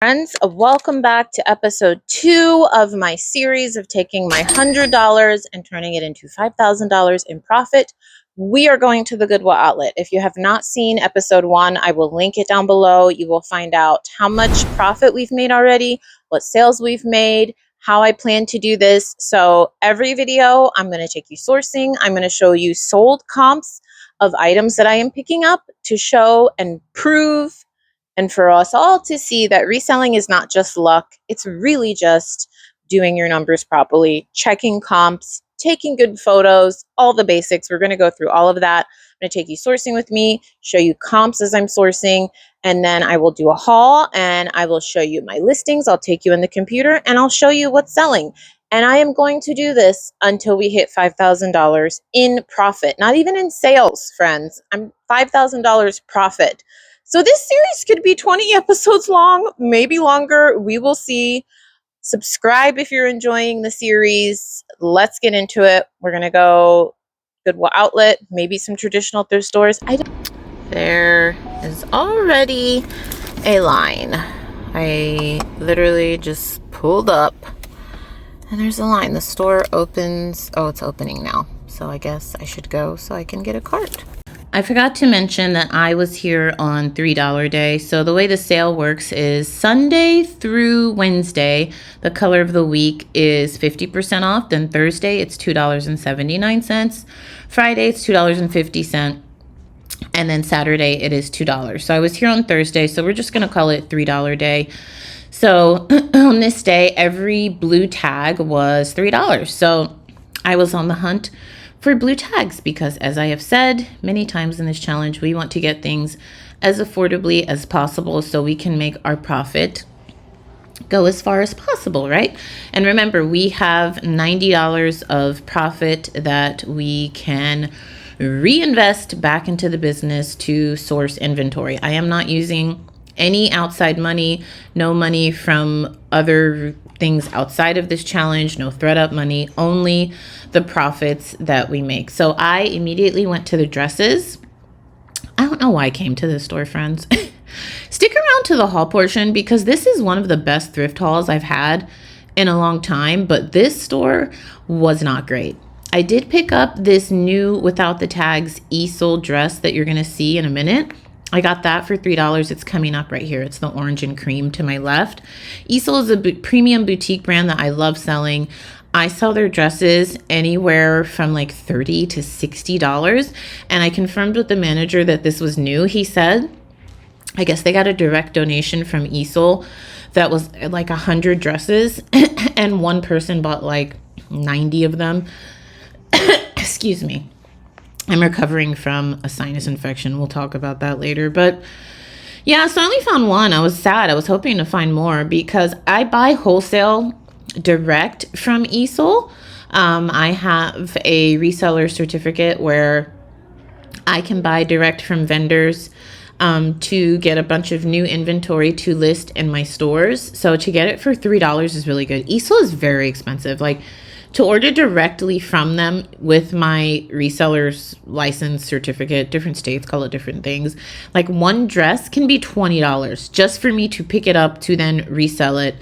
Friends, welcome back to episode 2 of my series of taking my $100 and turning it into $5,000 in profit. We are going to the Goodwill outlet. If you have not seen episode 1, I will link it down below. You will find out how much profit we've made already, what sales we've made, how I plan to do this. So every video, I'm going to take you sourcing. I'm going to show you sold comps of items that I am picking up to show and prove and for us all to see that reselling is not just luck, it's really just doing your numbers properly, checking comps, taking good photos, all the basics. We're going to go through all of that. I'm going to take you sourcing with me, show you comps as I'm sourcing, and then I will do a haul and I will show you my listings. I'll take you in the computer and I'll show you what's selling. And I am going to do this until we hit $5,000 in profit, not even in sales, friends. I'm $5,000 profit. So this series could be 20 episodes long, maybe longer. We will see. Subscribe if you're enjoying the series. Let's get into it. We're going to go Goodwill outlet, maybe some traditional thrift stores. There is already a line. I literally just pulled up and there's a line. The store opens. Oh, it's opening now. So I guess I should go so I can get a cart. I forgot to mention that I was here on $3 day. So the way the sale works is Sunday through Wednesday, the color of the week is 50% off. Then Thursday, it's $2.79. Friday, it's $2.50. And then Saturday, it is $2. So I was here on Thursday, so we're just going to call it $3 day. So on this day, every blue tag was $3. So I was on the hunt for blue tags because, as I have said many times in this challenge, we want to get things as affordably as possible so we can make our profit go as far as possible, right? And remember, we have $90 of profit that we can reinvest back into the business to source inventory. I am not using any outside money, no money from other things outside of this challenge, no ThreadUp money, only the profits that we make. So I immediately went to the dresses. I don't know why I came to this store, friends. Stick around to the haul portion because this is one of the best thrift hauls I've had in a long time, but this store was not great. I did pick up this new without the tags easel dress that you're going to see in a minute. I got that for $3. It's coming up right here. It's the orange and cream to my left. Easel is a premium boutique brand that I love selling. I sell their dresses anywhere from like $30 to $60. And I confirmed with the manager that this was new. He said, I guess they got a direct donation from Easel that was like 100 dresses. And one person bought like 90 of them. Excuse me. I'm recovering from a sinus infection. We'll talk about that later. But yeah, so I only found one. I was sad. I was hoping to find more because I buy wholesale direct from Easel. I have a reseller certificate where I can buy direct from vendors to get a bunch of new inventory to list in my stores. So to get it for $3 is really good. Easel is very expensive. Like, to order directly from them with my reseller's license certificate, different states call it different things. Like one dress can be $20 just for me to pick it up to then resell it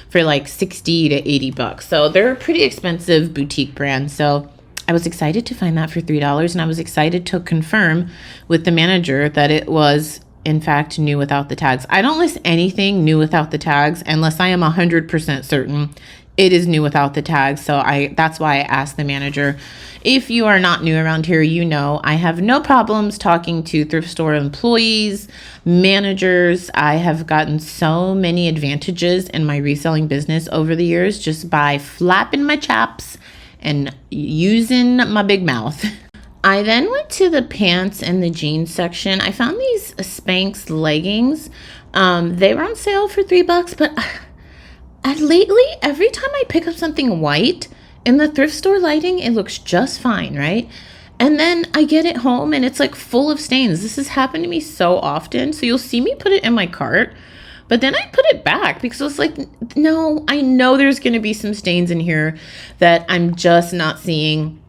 for like 60 to 80 bucks. So they're a pretty expensive boutique brand. So I was excited to find that for $3 and I was excited to confirm with the manager that it was in fact new without the tags. I don't list anything new without the tags unless I am 100% certain it is new without the tags. So that's why I asked the manager. If you are not new around here, you know I have no problems talking to thrift store employees, managers. I have gotten so many advantages in my reselling business over the years just by flapping my chops and using my big mouth. I then went to the pants and the jeans section. I found these Spanx leggings. They were on sale for $3, but lately, every time I pick up something white in the thrift store lighting, it looks just fine, right? And then I get it home and it's like full of stains. This has happened to me so often. So you'll see me put it in my cart, but then I put it back because it's like, no, I know there's going to be some stains in here that I'm just not seeing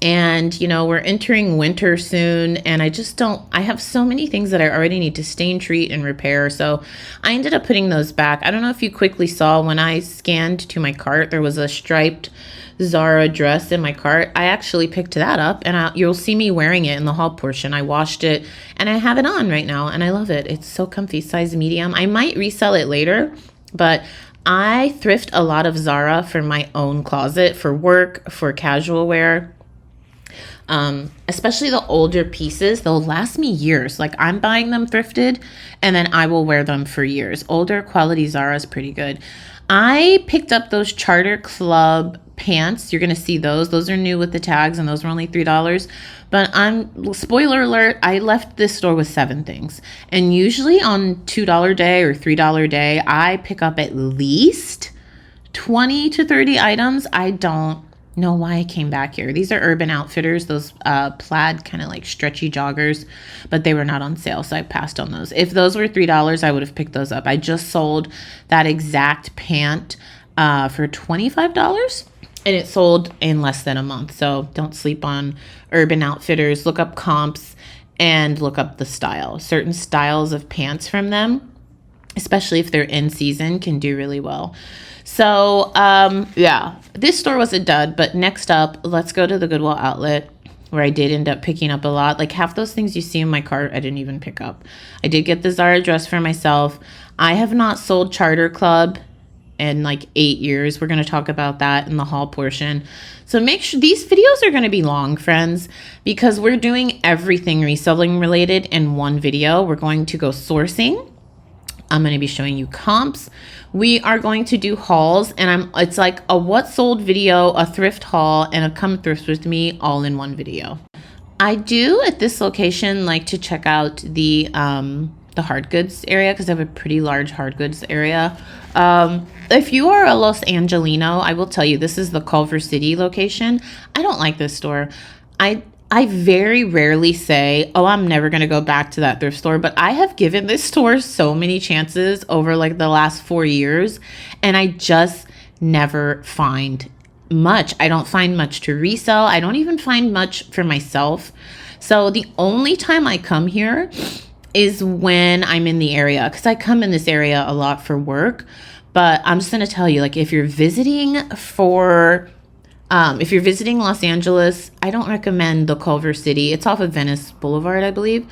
And, we're entering winter soon, and I have so many things that I already need to stain, treat, and repair. So I ended up putting those back. I don't know if you quickly saw when I scanned to my cart, there was a striped Zara dress in my cart. I actually picked that up, and you'll see me wearing it in the haul portion. I washed it, and I have it on right now, and I love it. It's so comfy, size medium. I might resell it later, but I thrift a lot of Zara for my own closet, for work, for casual wear. Especially the older pieces, they'll last me years. Like, I'm buying them thrifted, and then I will wear them for years. Older quality Zara is pretty good. I picked up those Charter Club pants. You're going to see those. Those are new with the tags, and those were only $3. But spoiler alert, I left this store with 7 things. And usually on $2 day or $3 day, I pick up at least 20 to 30 items. I don't know why I came back here. These are Urban Outfitters, those plaid kind of like stretchy joggers, but they were not on sale, so I passed on those. If those were $3, I would have picked those up. I just sold that exact pant for $25, and it sold in less than a month. So don't sleep on Urban Outfitters. Look up comps and look up the style. Certain styles of pants from them, especially if they're in season, can do really well. So, yeah, this store was a dud, but next up, let's go to the Goodwill outlet, where I did end up picking up a lot. Like, half those things you see in my cart, I didn't even pick up. I did get the Zara dress for myself. I have not sold Charter Club in like 8 years. We're going to talk about that in the haul portion. So make sure these videos are going to be long, friends, because we're doing everything reselling related in one video. We're going to go sourcing. I'm going to be showing you comps. We are going to do hauls, and it's like a what sold video, a thrift haul, and a come thrift with me all in one video. I do at this location like to check out the hard goods area, because I have a pretty large hard goods area. If you are a Los Angelino, I will tell you, this is the Culver City location. I don't like this store. I very rarely say, oh, I'm never going to go back to that thrift store, but I have given this store so many chances over like the last 4 years, and I just never find much. I don't find much to resell. I don't even find much for myself. So the only time I come here is when I'm in the area, because I come in this area a lot for work. But I'm just going to tell you, like, if you're visiting Los Angeles, I don't recommend the Culver City. It's off of Venice Boulevard, I believe.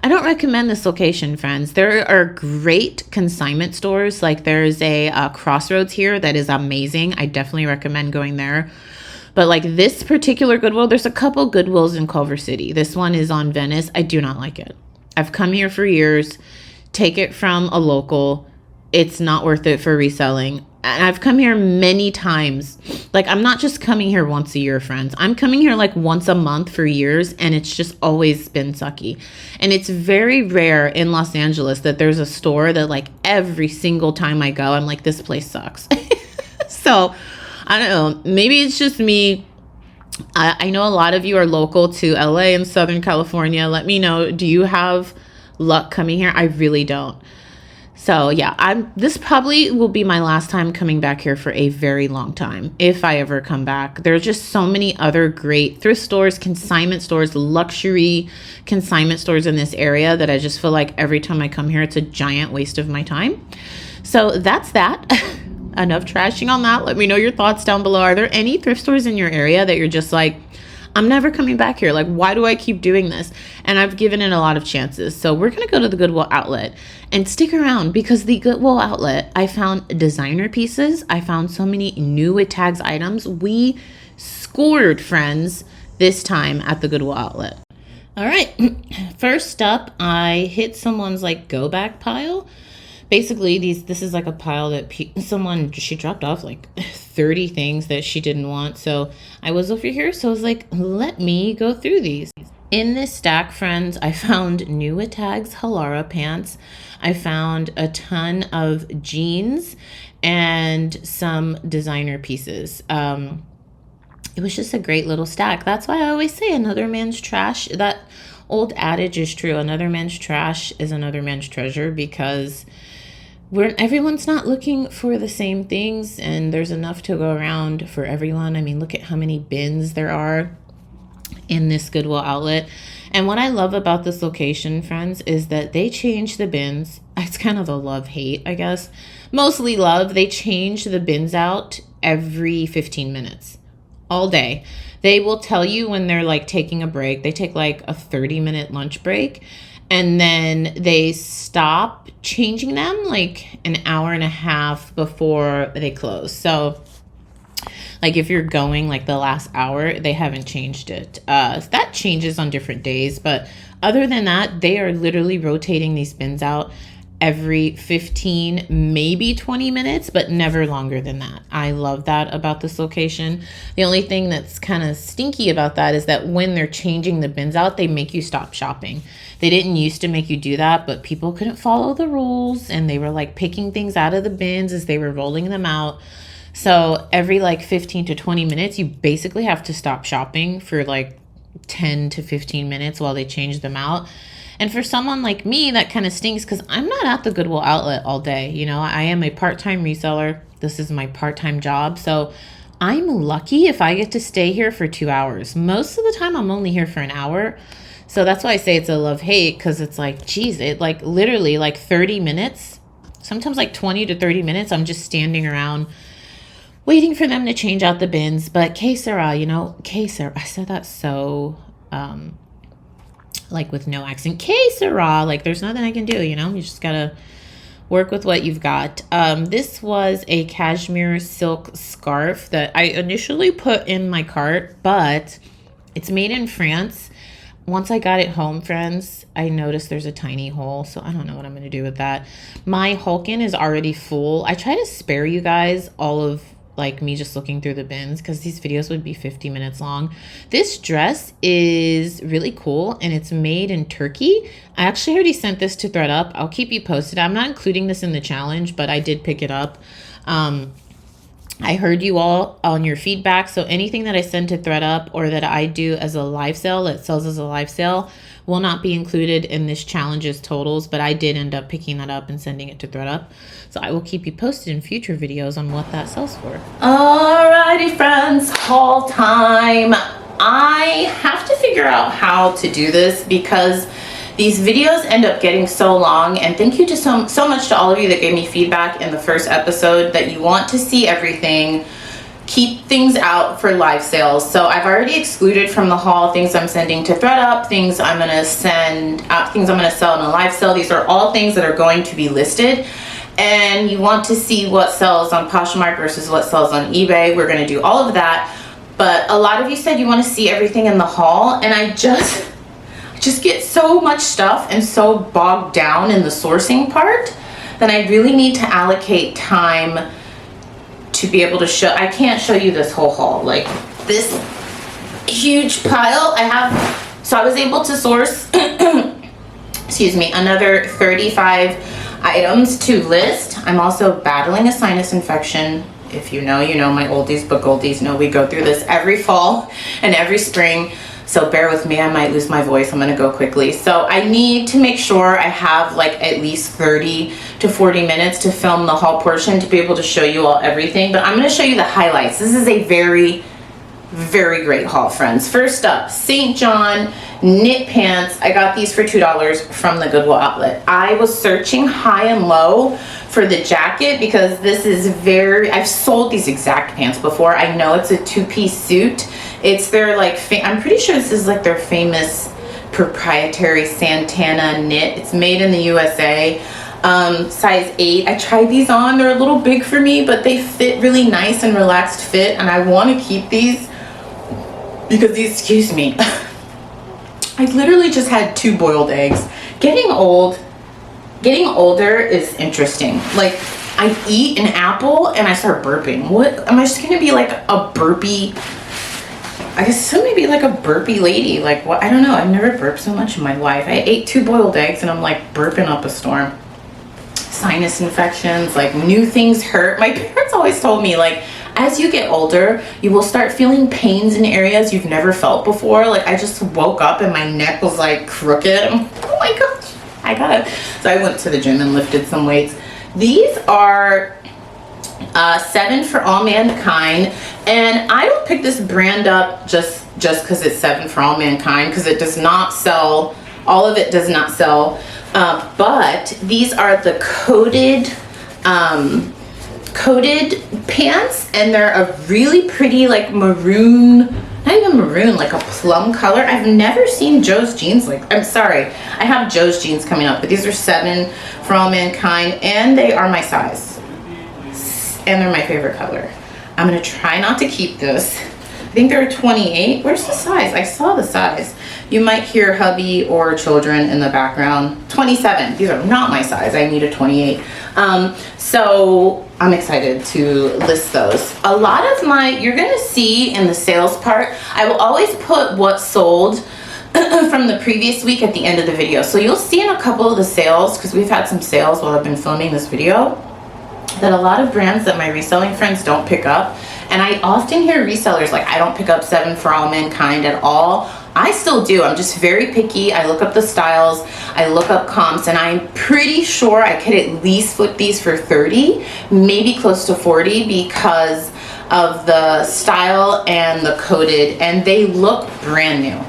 I don't recommend this location, friends. There are great consignment stores. Like, there's a Crossroads here that is amazing. I definitely recommend going there. But like this particular Goodwill, there's a couple Goodwills in Culver City. This one is on Venice. I do not like it. I've come here for years. Take it from a local. It's not worth it for reselling. And I've come here many times. Like, I'm not just coming here once a year, friends. I'm coming here like once a month for years, and it's just always been sucky. And it's very rare in Los Angeles that there's a store that like every single time I go, I'm like, this place sucks. So I don't know. Maybe it's just me. I know a lot of you are local to LA and Southern California. Let me know. Do you have luck coming here? I really don't. So yeah, this probably will be my last time coming back here for a very long time, if I ever come back. There's just so many other great thrift stores, consignment stores, luxury consignment stores in this area that I just feel like every time I come here, it's a giant waste of my time. So that's that. Enough trashing on that. Let me know your thoughts down below. Are there any thrift stores in your area that you're just like, I'm never coming back here? Like, why do I keep doing this? And I've given it a lot of chances. So we're going to go to the Goodwill outlet and stick around, because the Goodwill outlet, I found designer pieces. I found so many new with tags items. We scored, friends, this time at the Goodwill outlet. All right. First up, I hit someone's like go back pile. Basically, this is like a pile that she dropped off like 30 things that she didn't want. So I was over here, so I was like, let me go through these. In this stack, friends, I found new with tags Halara pants. I found a ton of jeans and some designer pieces. It was just a great little stack. That's why I always say another man's trash. That old adage is true. Another man's trash is another man's treasure, because everyone's not looking for the same things, and there's enough to go around for everyone. I mean, look at how many bins there are. in this Goodwill outlet. And what I love about this location, friends, is that they change the bins. It's kind of a love-hate, I guess. Mostly love. They change the bins out every 15 minutes. All day. They will tell you when they're like taking a break. They take like a 30-minute lunch break. And then they stop changing them like an hour and a half before they close. So like if you're going like the last hour, they haven't changed it. That changes on different days. But other than that, they are literally rotating these bins out every 15, maybe 20 minutes, but never longer than that. I love that about this location. The only thing that's kind of stinky about that is that when they're changing the bins out, they make you stop shopping. They didn't used to make you do that, but people couldn't follow the rules and they were like picking things out of the bins as they were rolling them out. So every like 15 to 20 minutes, you basically have to stop shopping for like 10 to 15 minutes while they change them out. And for someone like me, that kind of stinks because I'm not at the Goodwill outlet all day. You know, I am a part-time reseller. This is my part-time job. So I'm lucky if I get to stay here for 2 hours. Most of the time, I'm only here for an hour. So that's why I say it's a love-hate, because it's like, geez, it like literally like 30 minutes, sometimes like 20 to 30 minutes, I'm just standing around waiting for them to change out the bins. But que sera, you know, que sera. I said that so, like with no accent. Que sera, like there's nothing I can do, you know, you just gotta work with what you've got. This was a cashmere silk scarf that I initially put in my cart, but it's made in France. Once I got it home, friends, I noticed there's a tiny hole, so I don't know what I'm going to do with that. My Hulkin is already full. I try to spare you guys all of like me just looking through the bins because these videos would be 50 minutes long. This dress is really cool and it's made in Turkey. I actually already sent this to ThreadUp. I'll keep you posted. I'm not including this in the challenge, but I did pick it up. I heard you all on your feedback. So anything that I send to ThreadUp or that I do as a live sale, that sells as a live sale, will not be included in this challenge's totals, but I did end up picking that up and sending it to ThreadUp. So I will keep you posted in future videos on what that sells for. Alrighty, friends, haul time. I have to figure out how to do this because these videos end up getting so long, and thank you to so much to all of you that gave me feedback in the first episode that you want to see everything, keep things out for live sales. So I've already excluded from the haul things I'm sending to ThreadUp, things I'm going to send out, things I'm going to sell in a live sale. These are all things that are going to be listed, and you want to see what sells on Poshmark versus what sells on eBay. We're going to do all of that, but a lot of you said you want to see everything in the haul, and I just get so much stuff and so bogged down in the sourcing part that I really need to allocate time to be able to show. I can't show you this whole haul, like this huge pile I have. So I was able to source excuse me, another 35 items to list. I'm also battling a sinus infection. If you know, you know. My oldies but goldies know we go through this every fall and every spring. So bear with me, I might lose my voice. I'm gonna go quickly. So I need to make sure I have like at least 30 to 40 minutes to film the haul portion to be able to show you all everything. But I'm gonna show you the highlights. This is a very, very great haul, friends. First up, St. John knit pants. I got these for $2 from the Goodwill outlet. I was searching high and low for the jacket because this is I've sold these exact pants before. I know it's a two-piece suit. It's their like, I'm pretty sure this is like their famous proprietary Santana knit. It's made in the USA. Size 8. I tried these on. They're a little big for me, but they fit really nice and relaxed fit, and I want to keep these because these, excuse me, I literally just had 2 boiled eggs. Getting older is interesting. Like, I eat an apple and I start burping. What, am I just gonna be like a burpy, I guess so, maybe like a burpy lady? Like, what? I don't know. I've never burped so much in my life. I ate 2 boiled eggs and I'm like burping up a storm. Sinus infections, like new things hurt. My parents always told me, like, as you get older, you will start feeling pains in areas you've never felt before. Like, I just woke up and my neck was like crooked. I'm like, oh my gosh, I got it. So I went to the gym and lifted some weights. These are 7 for all mankind, and I don't pick this brand up just just because it's 7 for All Mankind, because it does not sell, all of it does not sell. But these are the coated pants, and they're a really pretty like maroon, not even maroon, like a plum color. I've never seen Joe's jeans I'm sorry, I have Joe's jeans coming up, but these are 7 for All Mankind, and they are my size, and they're my favorite color. I'm gonna try not to keep this. I think they're 28. Where's the size? I saw the size. You might hear hubby or children in the background. 27. These are not my size. I need a 28. So I'm excited to list those. A lot of you're gonna see in the sales part, I will always put what sold from the previous week at the end of the video. So you'll see in a couple of the sales, because we've had some sales while I've been filming this video, that a lot of brands that my reselling friends don't pick up. And I often hear resellers like, I don't pick up 7 for All Mankind at all. I still do. I'm just very picky. I look up the styles, I look up comps, and I'm pretty sure I could at least flip these for 30, maybe close to 40, because of the style and the coated, and they look brand new.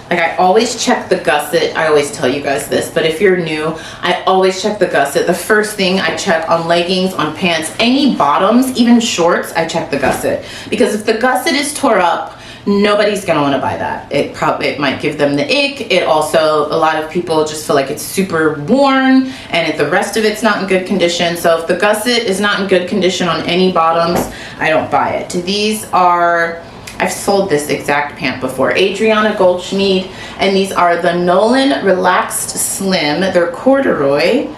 Like, I always check the gusset. I always tell you guys this, but if you're new, I always check the gusset. The first thing I check on leggings, on pants, any bottoms, even shorts, I check the gusset. Because if the gusset is tore up, nobody's gonna wanna buy that. It might give them the ick. It also, a lot of people just feel like it's super worn, and if the rest of it's not in good condition. So if the gusset is not in good condition on any bottoms, I don't buy it. These are, I've sold this exact pant before. Adriana Goldschmied, and these are the Nolan Relaxed Slim. They're corduroy,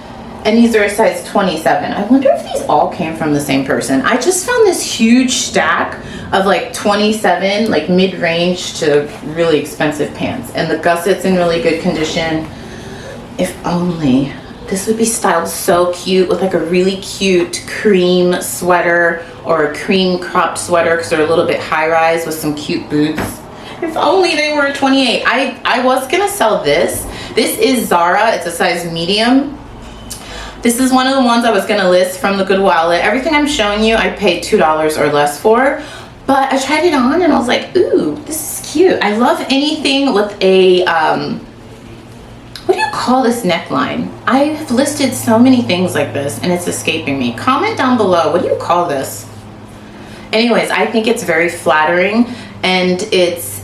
and these are a size 27. I wonder if these all came from the same person. I just found this huge stack of like 27, like mid-range to really expensive pants, and the gusset's in really good condition. If only. This would be styled so cute with like a really cute cream sweater or a cream cropped sweater, because they're a little bit high-rise with some cute boots. If only they were a 28. I was gonna sell this. This is Zara. It's a size medium. This is one of the ones I was gonna list from the Goodwill outlet. Everything I'm showing you, I paid $2 or less for, but I tried it on and I was like, ooh, this is cute. I love anything with a, what do you call this neckline? I have listed so many things like this and it's escaping me. Comment down below, what do you call this? Anyways, I think it's very flattering, and it's,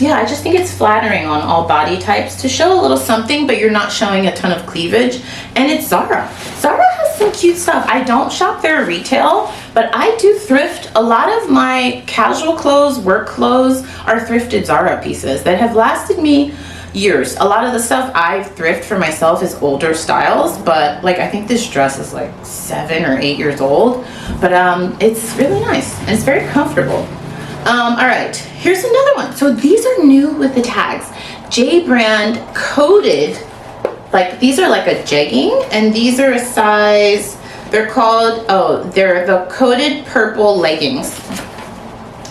yeah, I just think it's flattering on all body types to show a little something, but you're not showing a ton of cleavage. And it's Zara. Zara has some cute stuff. I don't shop there retail, but I do thrift. A lot of my casual clothes, work clothes, are thrifted Zara pieces that have lasted me years. A lot of the stuff I thrift for myself is older styles, but like I think this dress is like 7 or 8 years old, but it's really nice and it's very comfortable. All right, here's another one. So these are new with the tags. J brand coated, like these are like a jegging, and these are a size, they're called, oh, they're the coated purple leggings.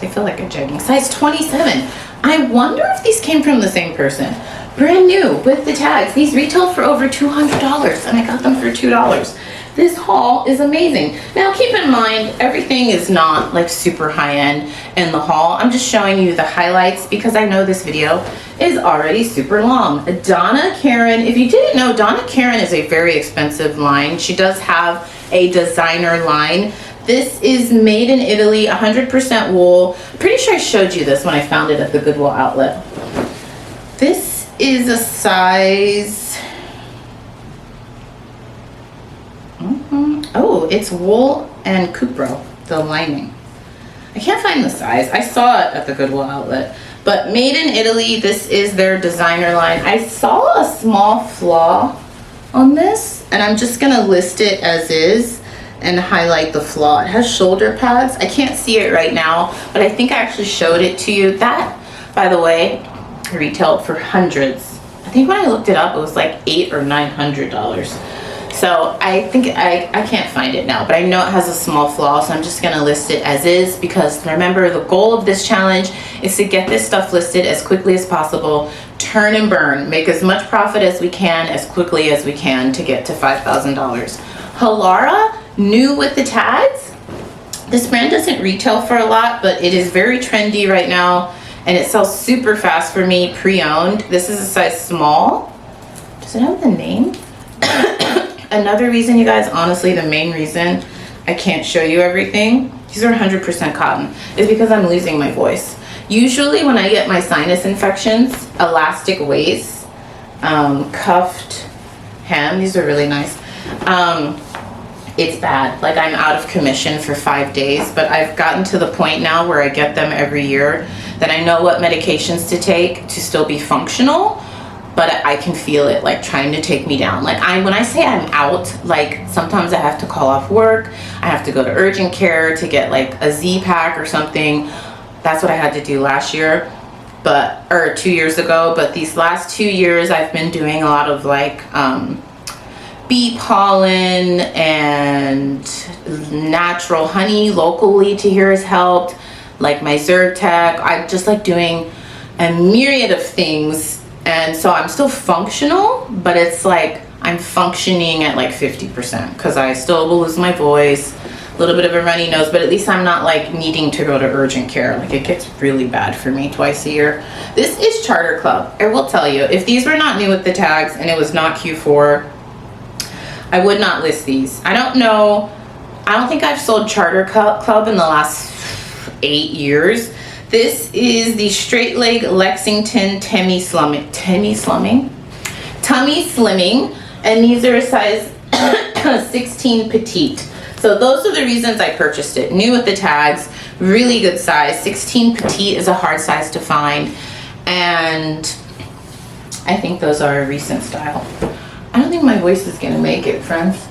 They feel like a jegging, size 27. I wonder if these came from the same person. Brand new with the tags. These retailed for over $200 and I got them for $2. This haul is amazing. Now keep in mind, everything is not like super high end in the haul. I'm just showing you the highlights because I know this video is already super long. Donna Karan, if you didn't know, Donna Karan is a very expensive line. She does have a designer line. This is made in Italy, 100% wool. Pretty sure I showed you this when I found it at the Goodwill outlet. This is a size, oh, it's wool and Cupro, the lining. I can't find the size. I saw it at the Goodwill outlet, but made in Italy. This is their designer line. I saw a small flaw on this, and I'm just gonna list it as is and highlight the flaw. It has shoulder pads. I can't see it right now, but I think I actually showed it to you. That, by the way, retailed for hundreds. I think when I looked it up, it was like $800 or $900. So I think I can't find it now, but I know it has a small flaw, so I'm just gonna list it as is, because remember, the goal of this challenge is to get this stuff listed as quickly as possible, turn and burn, make as much profit as we can, as quickly as we can to get to $5,000. Halara, new with the tags. This brand doesn't retail for a lot, but it is very trendy right now, and it sells super fast for me, pre-owned. This is a size small. Does it have the name? Another reason, you guys, honestly, the main reason I can't show you everything, these are 100% cotton, is because I'm losing my voice. Usually when I get my sinus infections, elastic waist, cuffed hem, these are really nice. It's bad. Like, I'm out of commission for 5 days, but I've gotten to the point now where I get them every year that I know what medications to take to still be functional, but I can feel it like trying to take me down. Like, when I say I'm out, like sometimes I have to call off work, I have to go to urgent care to get like a Z-Pack or something. That's what I had to do last year, or 2 years ago. But these last 2 years I've been doing a lot of like bee pollen and natural honey locally to here has helped, like my Zyrtec. I'm just like doing a myriad of things, and so I'm still functional, but it's like I'm functioning at like 50% because I still will lose my voice, a little bit of a runny nose, but at least I'm not like needing to go to urgent care. Like, it gets really bad for me twice a year. This is Charter Club. I will tell you, if these were not new with the tags and it was not Q4, I would not list these. I don't know. I don't think I've sold Charter Club in the last 8 years. This is the straight leg Lexington tummy slimming, and these are a size 16 petite. So those are the reasons I purchased it. New with the tags, really good size. 16 petite is a hard size to find, and I think those are a recent style. I don't think my voice is gonna make it, friends.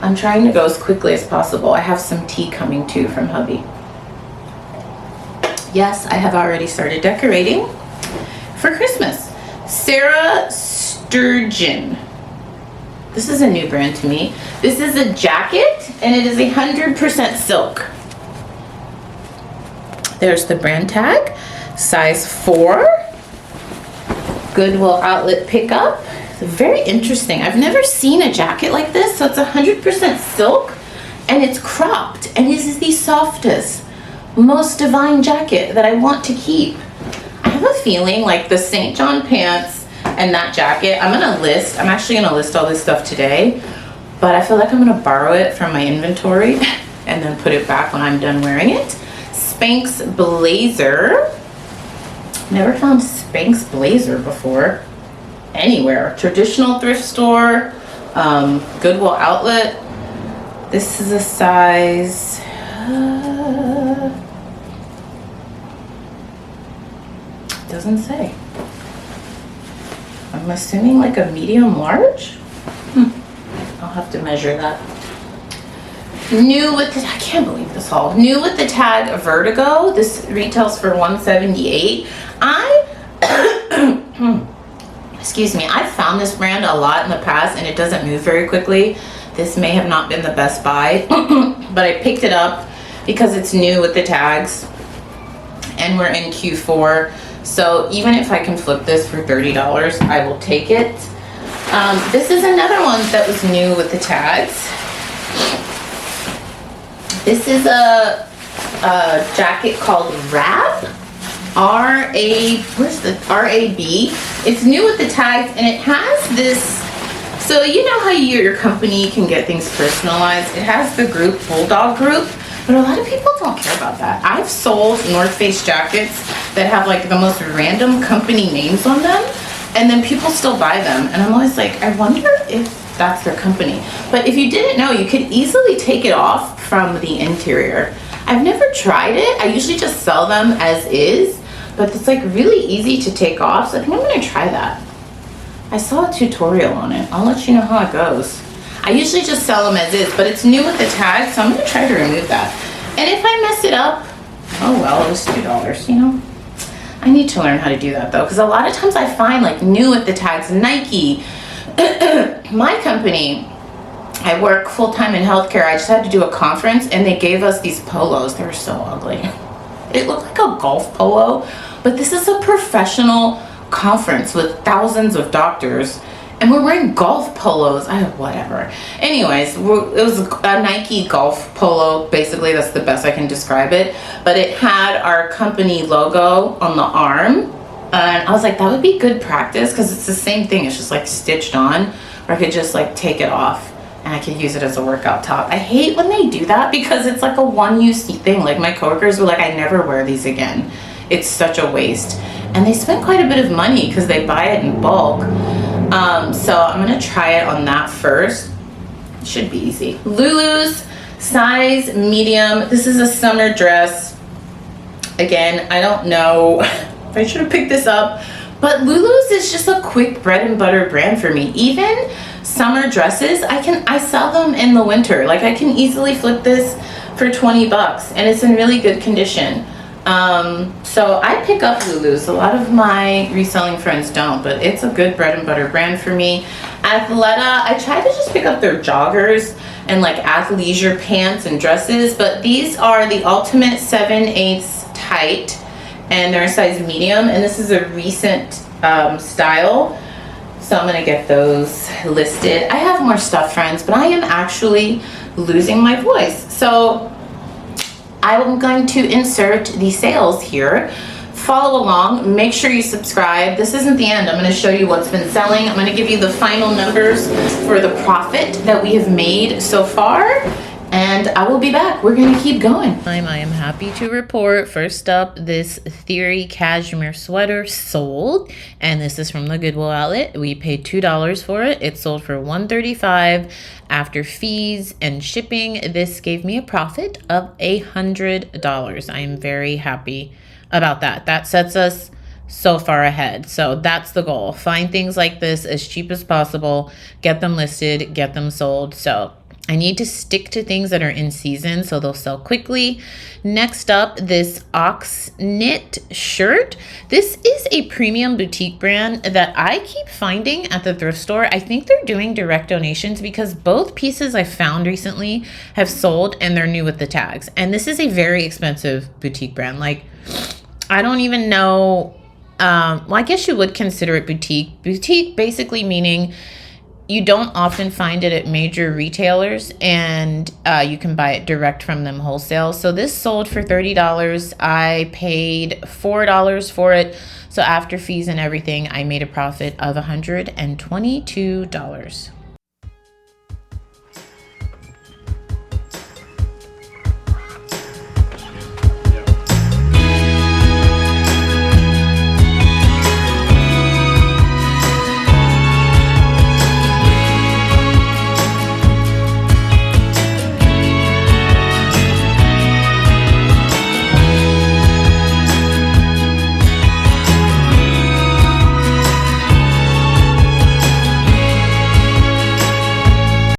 I'm trying to go as quickly as possible. I have some tea coming too from hubby. Yes, I have already started decorating for Christmas. Sarah Sturgeon. This is a new brand to me. This is a jacket, and it is 100% silk. There's the brand tag, size 4. Goodwill outlet pickup. Very interesting. I've never seen a jacket like this. So it's 100% silk, and it's cropped, and this is the softest, most divine jacket that I want to keep. I have a feeling like the St. John pants and that jacket, I'm actually gonna list all this stuff today, but I feel like I'm gonna borrow it from my inventory and then put it back when I'm done wearing it. Spanx blazer. Never found Spanx blazer before anywhere. Traditional thrift store, Goodwill outlet. This is a size doesn't say. I'm assuming like a medium large. I'll have to measure that. New with the, I can't believe this haul. New with the tag Vertigo. This retails for $178. Excuse me, I've found this brand a lot in the past and it doesn't move very quickly. This may have not been the best buy, but I picked it up because it's new with the tags and we're in Q4. So even if I can flip this for $30, I will take it. This is another one that was new with the tags. This is a jacket called Rab. Where's the R-A-B? It's new with the tags, and it has this, so you know how your company can get things personalized? It has the group, Bulldog Group, but a lot of people don't care about that. I've sold North Face jackets that have like the most random company names on them, and then people still buy them, and I'm always like, I wonder if that's their company. But if you didn't know, you could easily take it off from the interior. I've never tried it. I usually just sell them as is, but it's like really easy to take off, so I think I'm gonna try that. I saw a tutorial on it. I'll let you know how it goes. I usually just sell them as is, but it's new with the tag, so I'm gonna try to remove that. And if I mess it up, oh well, it was $2, you know? I need to learn how to do that though, because a lot of times I find like new with the tags, Nike, my company, I work full-time in healthcare. I just had to do a conference and they gave us these polos. They were so ugly. It looked like a golf polo, but this is a professional conference with thousands of doctors, And we're wearing golf polos. Whatever. Anyways, it was a Nike golf polo. Basically, that's the best I can describe it. But it had our company logo on the arm. And I was like, that would be good practice because it's the same thing. It's just like stitched on. Or I could just like take it off and I could use it as a workout top. I hate when they do that because it's like a one-use thing. Like my coworkers were like, I never wear these again. It's such a waste. And they spend quite a bit of money because they buy it in bulk. So I'm gonna try it on that first. Should be easy. Lulu's size medium. This is a summer dress. Again, I don't know if I should have picked this up, but Lulu's is just a quick bread and butter brand for me. Even summer dresses, I sell them in the winter. Like I can easily flip this for 20 bucks and it's in really good condition. So I pick up Lulu's. A lot of my reselling friends don't, but it's a good bread and butter brand for me. Athleta, I try to just pick up their joggers and like athleisure pants and dresses, but these are the Ultimate 7/8 tight and they're a size medium, and this is a recent style. So I'm gonna get those listed. I have more stuff, friends, but I am actually losing my voice. So I'm going to insert the sales here. Follow along, make sure you subscribe. This isn't the end. I'm going to show you what's been selling. I'm going to give you the final numbers for the profit that we have made so far. And I will be back. We're going to keep going. I am happy to report, first up, this Theory cashmere sweater sold. And this is from the Goodwill outlet. We paid $2 for it. It sold for $135. After fees and shipping, this gave me a profit of $100. I am very happy about that. That sets us so far ahead. So that's the goal. Find things like this as cheap as possible, get them listed, get them sold. So I need to stick to things that are in season so they'll sell quickly. Next up, this Ox Knit shirt. This is a premium boutique brand that I keep finding at the thrift store. I think they're doing direct donations because both pieces I found recently have sold and they're new with the tags. And this is a very expensive boutique brand. Like, I don't even know. Well, I guess you would consider it boutique. Boutique basically meaning you don't often find it at major retailers, and you can buy it direct from them wholesale. So this sold for $30. I paid $4 for it. So after fees and everything, I made a profit of $122.